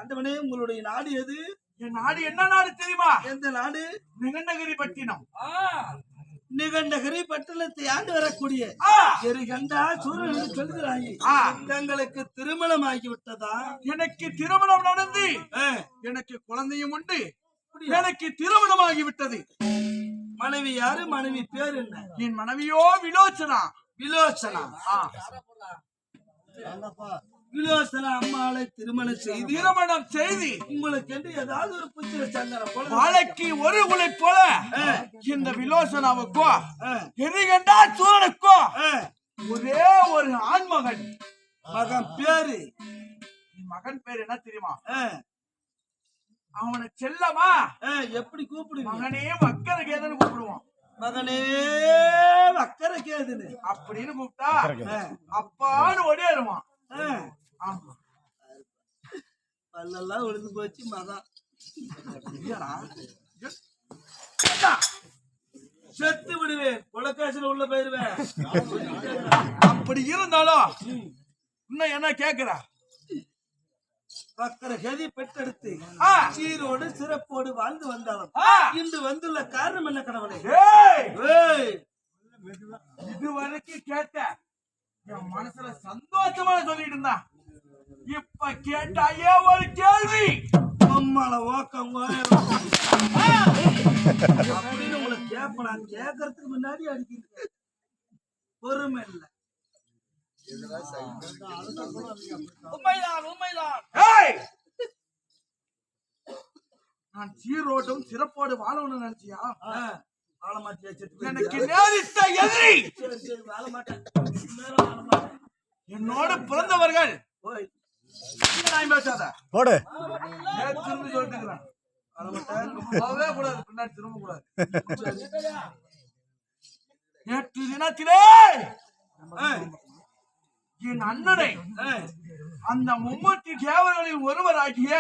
ஆண்டவனே உங்களுடைய நாடு எது? என் நாடு என்ன நாடு தெரியுமா? எந்த நாடு? நிகண்டகிரி பட்டினம். நிகண்டகிரி பட்டணத்தை ஆண்டு வரக்கூடிய எரிகண்டா சூரியன் சொல்கிறாங்க. தங்களுக்கு திருமணம் ஆகிவிட்டதா? எனக்கு திருமணம் நடந்து எனக்கு குழந்தையும் உண்டு. எனக்கு திருமணம் ஆகிவிட்டது. மனைவி யாரு? மனைவி பேர் என்ன? என் மனைவியோ விலோச்சனா. விலோச்சனா விலோசனா அம்மாளை திருமணம் செய்து உங்களுக்கு என்று ஏதாவது ஒரு புத்திர சங்கரம் போல வாழ்க்கை ஒரு உலை போல இந்த விலோசனாவுக்கோ எரிகண்டா சூரனுக்கோ ஒரே ஒரு ஆண்மகன். மகன் பேரு? மகன் பேர் என்ன தெரியுமா? அவனை செல்லமா எப்படி கூப்பிடுங்க? மகனே வக்கர கேதுன்னு கூப்பிடுவான். மகனே வக்கர கேதுன்னு அப்படின்னு கூப்பிட்டா அப்பான்னு ஓடிடுவான். பல்லெல்லாம் விழுந்து போச்சு. மகன் செத்து விடுவேன், கொலக்காசில உள்ள போயிருவேன். அப்படி இருந்தாலும் இன்னும் என்ன கேக்குற? வக்கர கதி பெற்றெடுத்து சீரோடு சிறப்போடு வாழ்ந்து வந்தாலும் இன்று வந்துள்ள காரணம் என்ன கடவுளே? இதுவரைக்கும் கேட்ட என் மனசுல சந்தோஷமா சொல்லிட்டு இருந்தா, இப்ப கேட்டாயே ஒரு கேள்வி. அம்மால ஓக்கம் அப்படின்னு உங்களை கேட்பலாம். கேட்கறதுக்கு முன்னாடி அடிக்க பொறுமை இல்லை. நான் சீரோடும் சிறப்போடு வாழணும்னு நினைச்சியா? வாழ மாட்டியா? எனக்கு நேரிட்ட எதிரி வாழ மாட்டேன். என்னோடு பிறந்தவர்கள் பேசாத போடு திரும்பி சொல்லிட்டு போகவே கூடாது, பின்னாடி திரும்ப கூடாது. நேற்று தினத்திலே என் அண்ணனை அந்த மும்மூர்த்தி தேவர்களில் ஒருவராகிய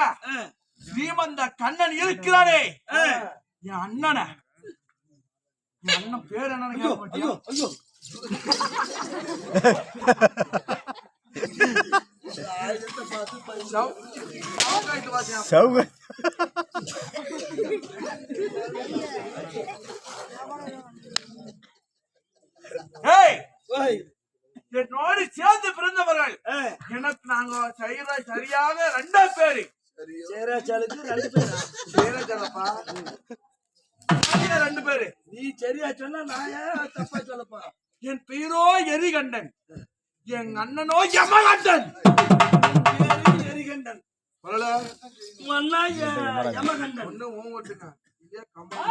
ஸ்ரீமந்த கண்ணன் இருக்கிறானே, என் அண்ணனை, என் அண்ணன் பேர் என்னன்னு கேட்க மாட்டியா? என்னோடு சேர்ந்து பிறந்தவர்கள் எனக்கு நாங்க செய்யற சரியாக 2 பேரு. சேராச்சாலுக்கு 2 பேரா? சேராச்சாலப்பா 2 பேரு. நீ சரியா சொன்னா நான் ஏன் தப்பா சொல்லப்பா? என் பேரோ எரிகண்டன், என் அண்ணனோ யமகண்டன். எரிகண்டன் யமகண்டன் ஒண்ணு ஓட்டுங்க. இதே கம்பா